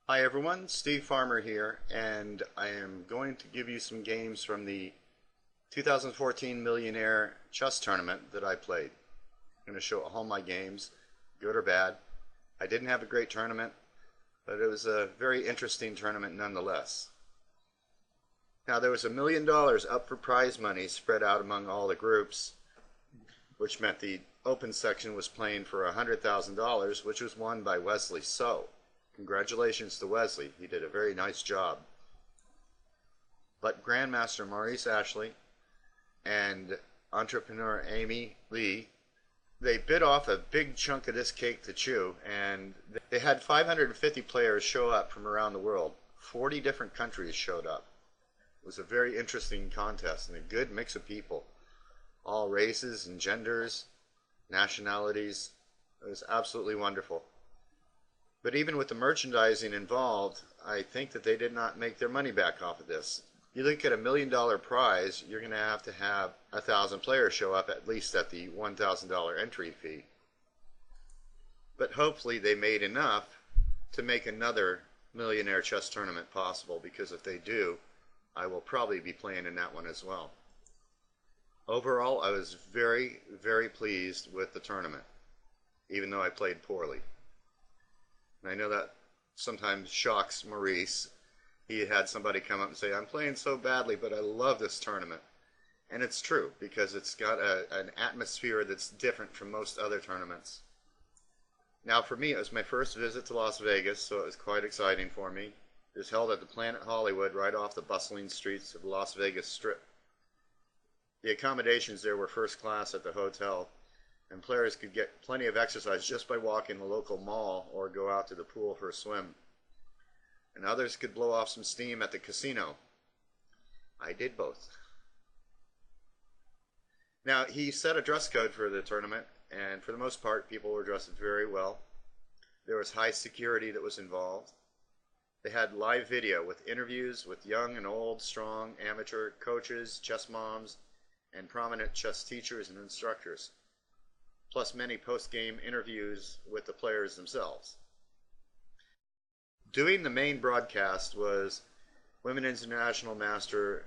Hi everyone, Steve Farmer here, and I am going to give you some games from the 2014 Millionaire Chess Tournament that I played. I'm going to show all my games, good or bad. I didn't have a great tournament, but it was a very interesting tournament nonetheless. Now there was $1 million up for prize money spread out among all the groups, which meant the open section was playing for $100,000, which was won by Wesley So. Congratulations to Wesley. He did a very nice job. But Grandmaster Maurice Ashley and entrepreneur Amy Lee, they bit off a big chunk of this cake to chew, and they had 550 players show up from around the world. 40 different countries showed up. It was a very interesting contest and a good mix of people. All races and genders, nationalities. It was absolutely wonderful. But even with the merchandising involved, I think that they did not make their money back off of this. You look at $1 million prize, you're going to have 1,000 players show up at least at the $1,000 entry fee. But hopefully they made enough to make another Millionaire Chess Tournament possible, because if they do, I will probably be playing in that one as well. Overall, I was very, very pleased with the tournament, even though I played poorly. I know that sometimes shocks Maurice. He had somebody come up and say, I'm playing so badly, but I love this tournament. And it's true, because it's got an atmosphere that's different from most other tournaments. Now for me, it was my first visit to Las Vegas, so it was quite exciting for me. It was held at the Planet Hollywood, right off the bustling streets of the Las Vegas Strip. The accommodations there were first class at the hotel, and players could get plenty of exercise just by walking the local mall or go out to the pool for a swim. And others could blow off some steam at the casino. I did both. Now, he set a dress code for the tournament, and for the most part, people were dressed very well. There was high security that was involved. They had live video with interviews with young and old, strong, amateur coaches, chess moms, and prominent chess teachers and instructors, plus many post-game interviews with the players themselves. Doing the main broadcast was Women's International Master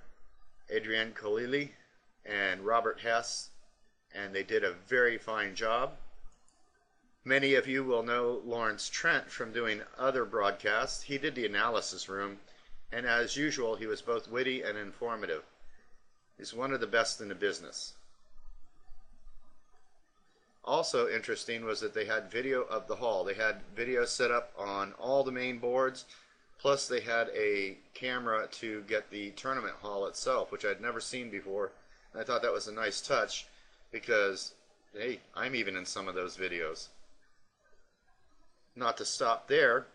Adrienne Colili and Robert Hess, and they did a very fine job. Many of you will know Lawrence Trent from doing other broadcasts. He did the analysis room, and as usual, he was both witty and informative. He's one of the best in the business. Also interesting was that they had video of the hall. They had video set up on all the main boards, plus they had a camera to get the tournament hall itself, which I'd never seen before. And I thought that was a nice touch, because, hey, I'm even in some of those videos. Not to stop there,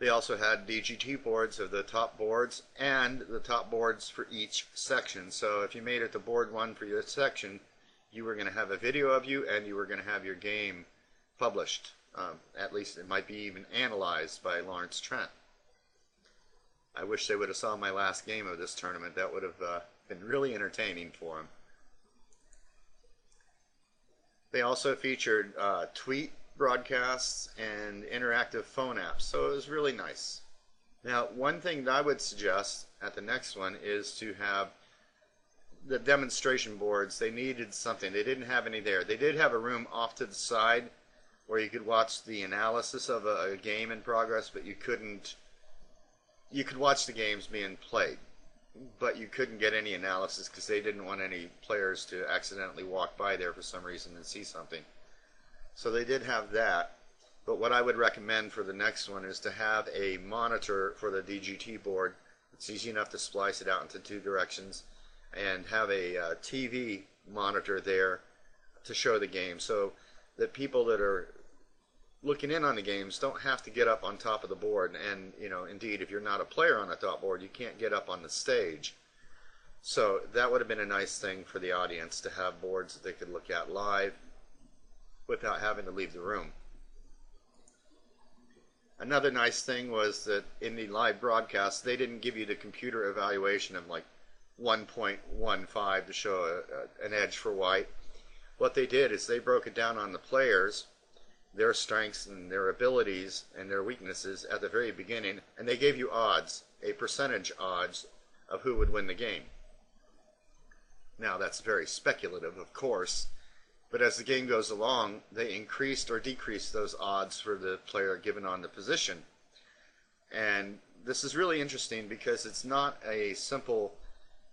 they also had DGT boards of the top boards and the top boards for each section. So if you made it to board one for your section, you were going to have a video of you, and you were going to have your game published. At least it might be even analyzed by Lawrence Trent. I wish they would have saw my last game of this tournament. That would have been really entertaining for them. They also featured tweet broadcasts and interactive phone apps, so it was really nice. Now, one thing that I would suggest at the next one is to have the demonstration boards. They needed something. They didn't have any there. They did have a room off to the side where you could watch the analysis of a game in progress, but you couldn't. You could watch the games being played, but you couldn't get any analysis because they didn't want any players to accidentally walk by there for some reason and see something. So they did have that. But what I would recommend for the next one is to have a monitor for the DGT board. It's easy enough to splice it out into two directions, and have a TV monitor there to show the game, so that people that are looking in on the games don't have to get up on top of the board. And indeed, if you're not a player on the top board, you can't get up on the stage. So that would have been a nice thing for the audience, to have boards that they could look at live without having to leave the room. Another nice thing was that in the live broadcast, they didn't give you the computer evaluation of like 1.15 to show an edge for white. What they did is they broke it down on the players, their strengths and their abilities and their weaknesses at the very beginning, and they gave you odds, a percentage odds of who would win the game. Now that's very speculative, of course, but as the game goes along, they increased or decreased those odds for the player given on the position. And this is really interesting because it's not a simple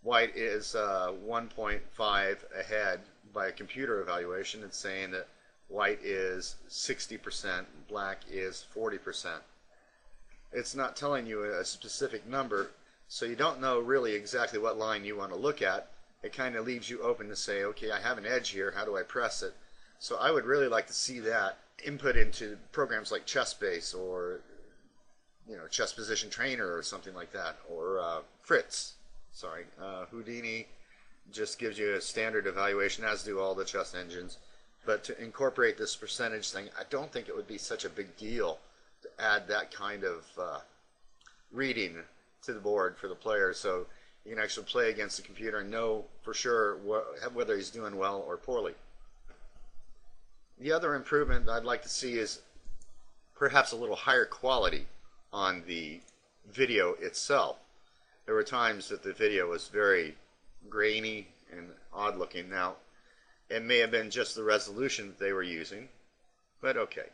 white is 1.5 ahead by a computer evaluation. It's saying that white is 60%, black is 40%. It's not telling you a specific number, so you don't know really exactly what line you want to look at. It kind of leaves you open to say, okay, I have an edge here, how do I press it? So I would really like to see that input into programs like ChessBase or Chess Position Trainer or something like that, or Fritz. Houdini just gives you a standard evaluation, as do all the chess engines. But to incorporate this percentage thing, I don't think it would be such a big deal to add that kind of reading to the board for the player, so you can actually play against the computer and know for sure whether he's doing well or poorly. The other improvement that I'd like to see is perhaps a little higher quality on the video itself. There were times that the video was very grainy and odd looking. Now, it may have been just the resolution that they were using, but okay.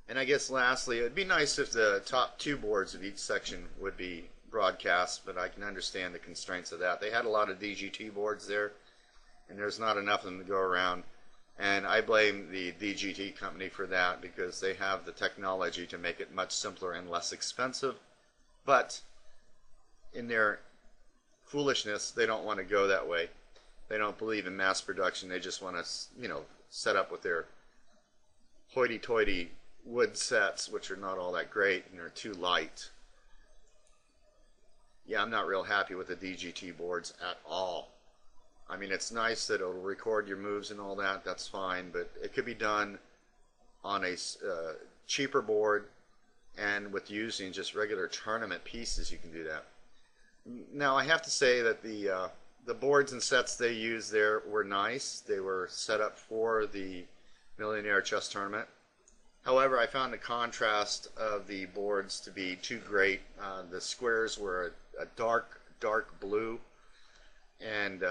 And I guess lastly, it would be nice if the top two boards of each section would be broadcast, but I can understand the constraints of that. They had a lot of DGT boards there, and there's not enough of them to go around. And I blame the DGT company for that because they have the technology to make it much simpler and less expensive. But in their foolishness, they don't want to go that way. They don't believe in mass production. They just want to, set up with their hoity-toity wood sets, which are not all that great and are too light. Yeah, I'm not real happy with the DGT boards at all. I mean, it's nice that it'll record your moves and all that, that's fine, but it could be done on a cheaper board, and with using just regular tournament pieces you can do that. Now I have to say that the boards and sets they used there were nice. They were set up for the Millionaire Chess Tournament. However, I found the contrast of the boards to be too great. The squares were a dark blue and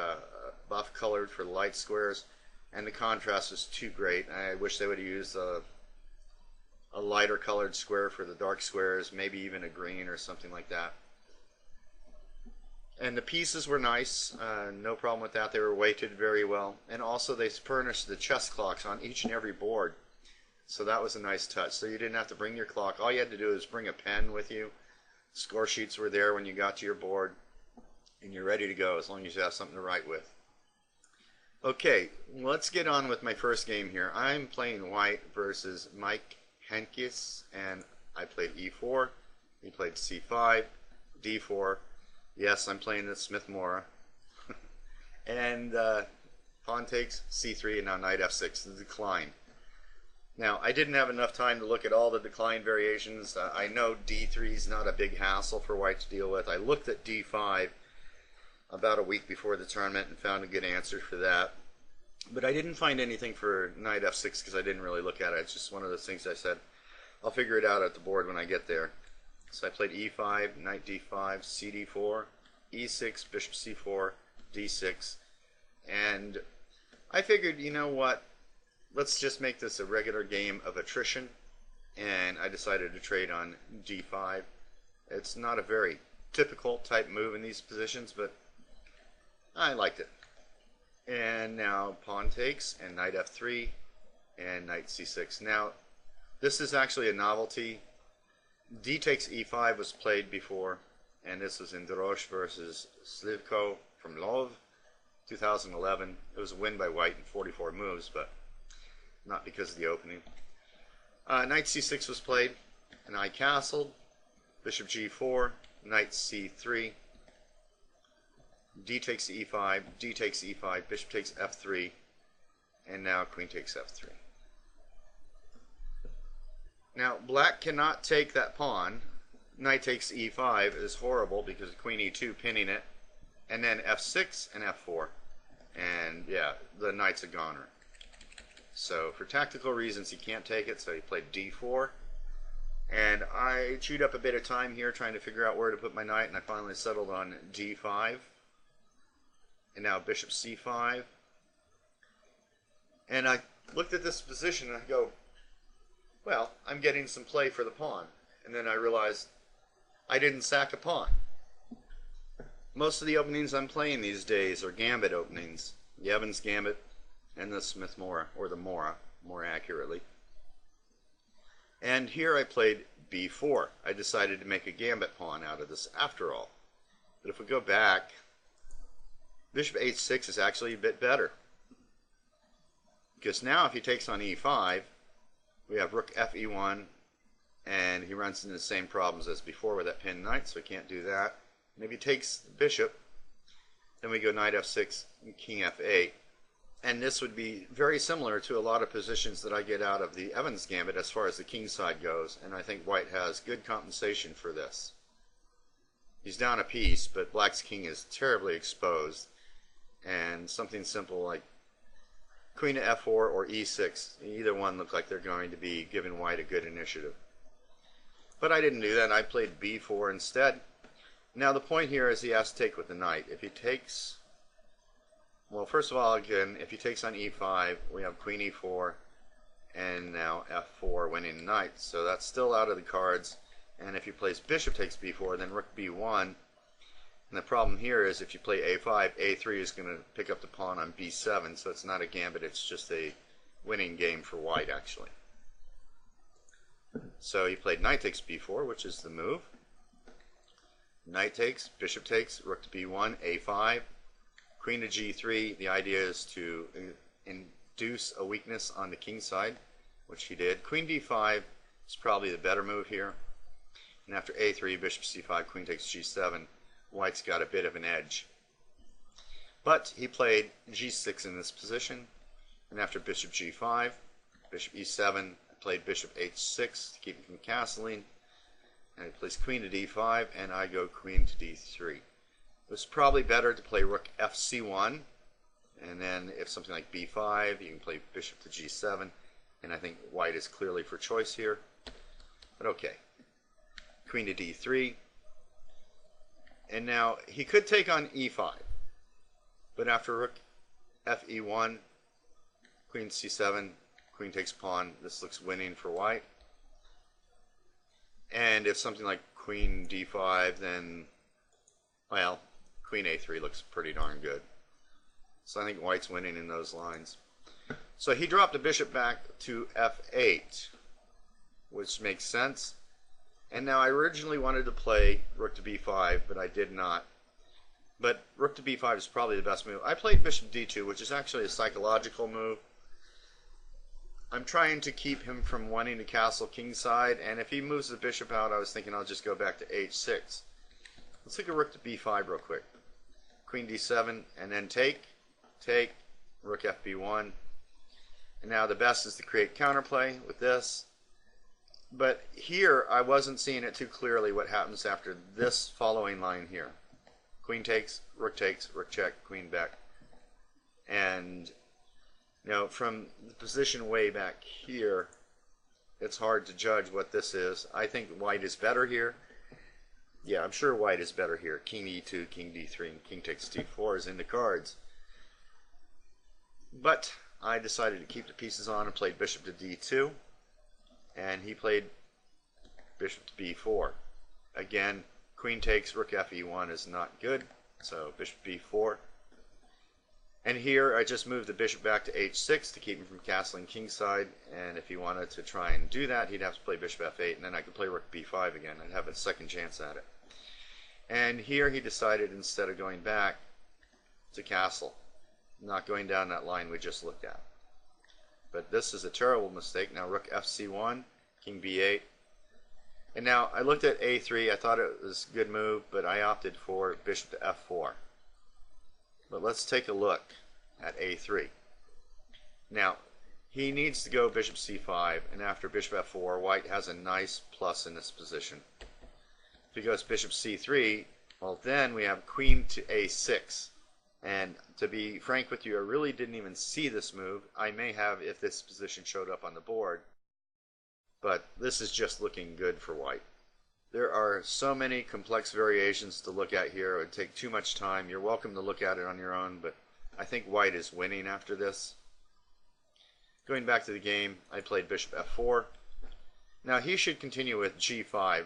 buff colored for the light squares, and the contrast was too great. I wish they would have used a lighter colored square for the dark squares, maybe even a green or something like that. And the pieces were nice, no problem with that. They were weighted very well, and also they furnished the chess clocks on each and every board, so that was a nice touch. So you didn't have to bring your clock. All you had to do was bring a pen with you. Score sheets were there when you got to your board, and you're ready to go as long as you have something to write with. Okay, let's get on with my first game here. I'm playing white versus Mike Hentges, and I played e4. He played c5, d4. Yes, I'm playing the Smith-Morra. And pawn takes c3, and now knight f6, the decline. Now, I didn't have enough time to look at all the decline variations. I know d3 is not a big hassle for white to deal with. I looked at d5 about a week before the tournament and found a good answer for that. But I didn't find anything for knight f6 because I didn't really look at it. It's just one of those things I said, I'll figure it out at the board when I get there. So I played e5, knight d5, cd4, e6, bishop c4, d6. And I figured, you know what, let's just make this a regular game of attrition. And I decided to trade on d5. It's not a very typical type move in these positions, but I liked it. And now pawn takes, and knight f3, and knight c6. Now, this is actually a novelty. D takes e5 was played before, and this was in Drosh versus Slivko from Lov, 2011. It was a win by white in 44 moves, but not because of the opening. Knight c6 was played, and I castled. Bishop g4, knight c3, d takes e5, d takes e5, bishop takes f3, and now queen takes f3. Now, black cannot take that pawn. Knight takes e5 is horrible because queen e2 pinning it, and then f6 and f4. And yeah, the knight's a goner. So for tactical reasons, he can't take it, so he played d4. And I chewed up a bit of time here trying to figure out where to put my knight, and I finally settled on d5. And now bishop c5. And I looked at this position and I go, well, I'm getting some play for the pawn. And then I realized I didn't sack a pawn. Most of the openings I'm playing these days are gambit openings. The Evans gambit and the Smith-Morra, or the Morra, more accurately. And here I played b4. I decided to make a gambit pawn out of this after all. But if we go back, bishop h6 is actually a bit better. Because now if he takes on e5, we have rook fe1, and he runs into the same problems as before with that pinned knight, so he can't do that. And if he takes the bishop, then we go knight f6 and king f8. And this would be very similar to a lot of positions that I get out of the Evans gambit as far as the king side goes, and I think white has good compensation for this. He's down a piece, but black's king is terribly exposed, and something simple like queen to f4 or e6, either one look like they're going to be giving white a good initiative. But I didn't do that. I played b4 instead. Now the point here is he has to take with the knight. If he takes, well, first of all, again, if he takes on e5, we have queen e4, and now f4 winning knight. So that's still out of the cards. And if he plays bishop takes b4, then rook b1. And the problem here is if you play a5, a3 is going to pick up the pawn on b7, so it's not a gambit, it's just a winning game for white, actually. So he played knight takes b4, which is the move. Knight takes, bishop takes, rook to b1, a5, queen to g3. The idea is to induce a weakness on the king side, which he did. Queen d5 is probably the better move here. And after a3, bishop c5, queen takes g7. White's got a bit of an edge. But he played g6 in this position, and after bishop g5, bishop e7, played bishop h6 to keep him from castling, and he plays queen to d5, and I go queen to d3. It was probably better to play rook fc1, and then if something like b5, you can play bishop to g7, and I think white is clearly for choice here. But okay, queen to d3. And now he could take on e5, but after rook fe1, queen c7, queen takes pawn, this looks winning for white. And if something like queen d5, then, well, queen a3 looks pretty darn good. So I think white's winning in those lines. So he dropped the bishop back to f8, which makes sense. And now I originally wanted to play rook to b5, but I did not. But rook to b5 is probably the best move. I played bishop d2, which is actually a psychological move. I'm trying to keep him from wanting to castle kingside, and if he moves the bishop out, I was thinking I'll just go back to h6. Let's look at rook to b5 real quick. Queen d7, and then take, rook fb1. And now the best is to create counterplay with this. But here, I wasn't seeing it too clearly what happens after this following line here. Queen takes, rook check, queen back. And, you know, from the position way back here, it's hard to judge what this is. I think white is better here. Yeah, I'm sure white is better here. King e2, king d3, and king takes d4 is in the cards. But I decided to keep the pieces on and played bishop to d2. And he played bishop to b4. Again, queen takes, rook fe1 is not good, so bishop b4. And here I just moved the bishop back to h6 to keep him from castling kingside, and if he wanted to try and do that, he'd have to play bishop f8, and then I could play rook b5 again. I'd have a second chance at it. And here he decided, instead of going back, to castle, not going down that line we just looked at. But this is a terrible mistake. Now rook fc1, king b8. And now I looked at a3. I thought it was a good move, but I opted for bishop to f4. But let's take a look at a3. Now, he needs to go bishop c5, and after bishop f4, white has a nice plus in this position. If he goes bishop c3, well then we have queen to a6. And to be frank with you, I really didn't even see this move. I may have if this position showed up on the board, but this is just looking good for white. There are so many complex variations to look at here. It would take too much time. You're welcome to look at it on your own, but I think white is winning after this. Going back to the game, I played bishop f4. Now he should continue with g5.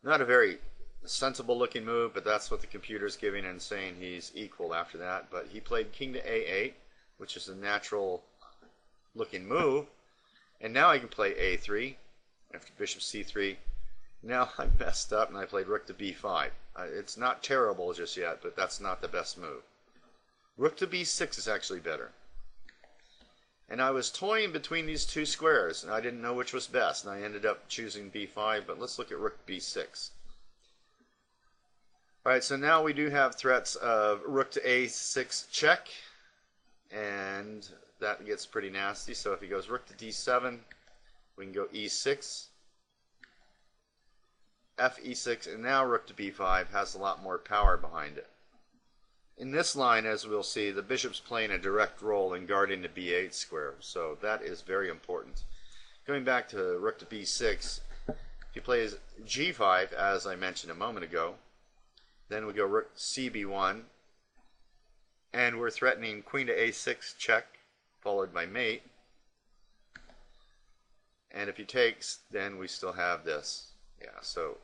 Not a very sensible looking move, but that's what the computer's giving and saying he's equal after that. But he played king to a8, which is a natural looking move. And now I can play a3 after bishop c3. Now I messed up and I played rook to b5. It's not terrible just yet, but that's not the best move. Rook to b6 is actually better. And I was toying between these two squares, and I didn't know which was best, and I ended up choosing b5, but let's look at rook b6. Alright, so now we do have threats of rook to a6 check, and that gets pretty nasty. So if he goes rook to d7, we can go e6, f e6, and now rook to b5 has a lot more power behind it. In this line, as we'll see, the bishop's playing a direct role in guarding the b8 square, so that is very important. Going back to rook to b6, he plays g5, as I mentioned a moment ago. Then we go rook cb1, and we're threatening queen to a6 check, followed by mate. And if he takes, then we still have this. Yeah, so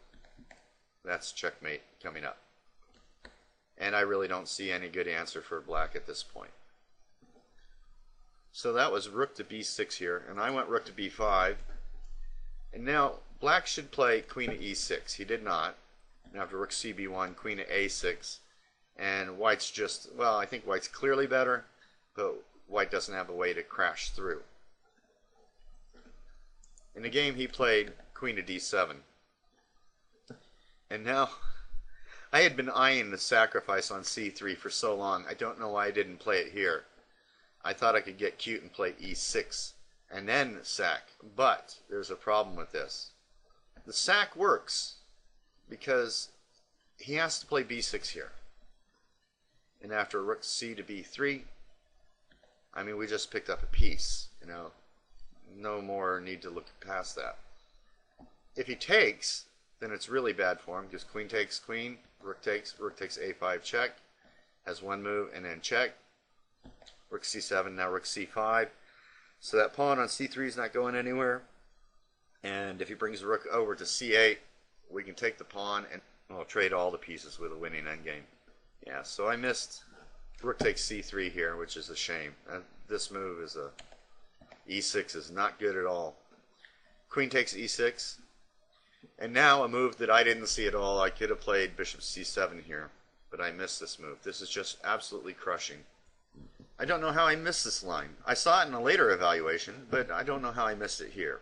that's checkmate coming up. And I really don't see any good answer for black at this point. So that was rook to b6 here, and I went rook to b5. And now black should play queen to e6. He did not. And after rook cb1, queen to a6. And white's just, well, I think white's clearly better, but white doesn't have a way to crash through. In the game he played queen to d7. And now I had been eyeing the sacrifice on c3 for so long. I don't know why I didn't play it here. I thought I could get cute and play e6 and then sack. But there's a problem with this. The sack works because he has to play b6 here. And after rook c to b3, I mean, we just picked up a piece, you know. No more need to look past that. If he takes, then it's really bad for him because queen takes queen, rook takes a5 check, has one move and then check, rook c7, now rook c5. So that pawn on c3 is not going anywhere. And if he brings the rook over to c8, we can take the pawn and we'll trade all the pieces with a winning endgame. Yeah, so I missed rook takes c3 here, which is a shame. This move is e6 is not good at all. Queen takes e6. And now a move that I didn't see at all. I could have played bishop c7 here, but I missed this move. This is just absolutely crushing. I don't know how I missed this line. I saw it in a later evaluation, but I don't know how I missed it here.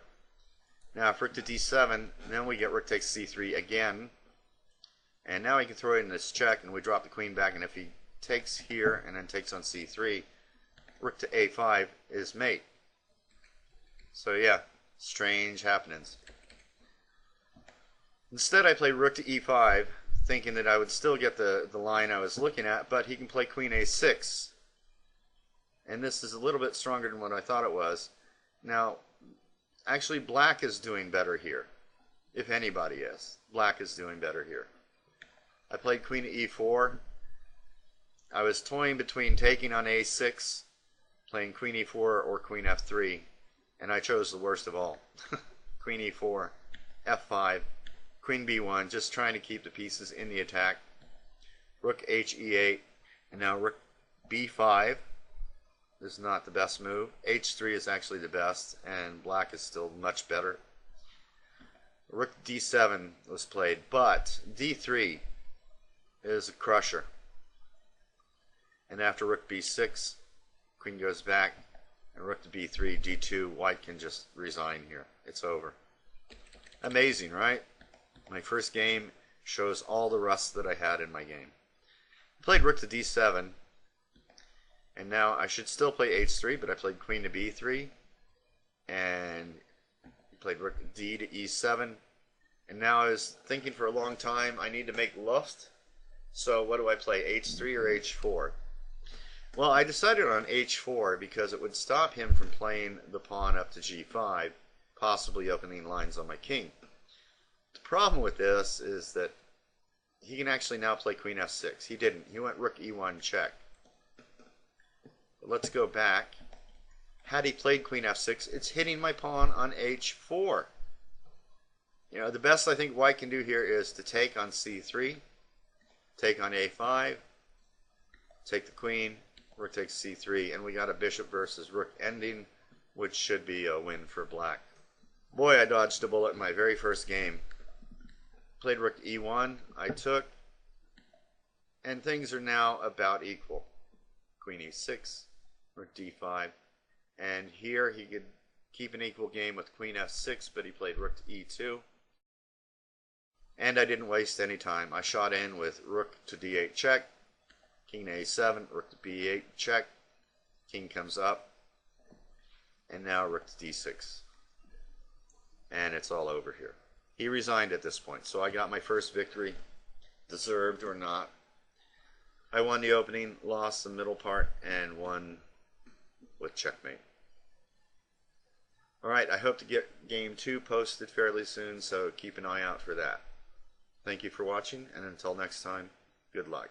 Now if rook to d7, then we get rook takes c3 again. And now he can throw in this check, and we drop the queen back, and if he takes here and then takes on c3, rook to a5 is mate. So yeah, strange happenings. Instead I played rook to e5, thinking that I would still get the line I was looking at, but he can play queen a6. And this is a little bit stronger than what I thought it was. Now, actually black is doing better here. If anybody is. Black is doing better here. I played queen to e4. I was toying between taking on a6, playing queen e4 or queen f3, and I chose the worst of all. Queen e4, f5, queen b1, just trying to keep the pieces in the attack. Rook h e8, and now rook b5 is not the best move. h3 is actually the best, and black is still much better. Rook d7 was played, but d3 is a crusher. And after rook b6, queen goes back, and rook to b3, d2, white can just resign here. It's over. Amazing, right? My first game shows all the rust that I had in my game. I played rook to d7, and now I should still play h3, but I played queen to b3, and played rook d to e7, and now I was thinking for a long time I need to make Luft, So what do I play, h3 or h4? Well, I decided on h4 because it would stop him from playing the pawn up to g5, possibly opening lines on my king. The problem with this is that he can actually now play queen f6. He didn't. He went rook e1 check. But let's go back. Had he played queen f6, it's hitting my pawn on h4. You know, the best I think white can do here is to take on c3, take on a5, take the queen, rook takes c3, and we got a bishop versus rook ending, which should be a win for black. Boy, I dodged a bullet in my very first game. Played rook e1, I took, and things are now about equal. Queen e6, rook d5, and here he could keep an equal game with queen f6, but he played rook to e2. And I didn't waste any time. I shot in with rook to d8 check, king to a7, rook to b8 check, king comes up, and now rook to d6. And it's all over here. He resigned at this point, so I got my first victory, deserved or not. I won the opening, lost the middle part, and won with checkmate. Alright, I hope to get game 2 posted fairly soon, so keep an eye out for that. Thank you for watching, and until next time, good luck.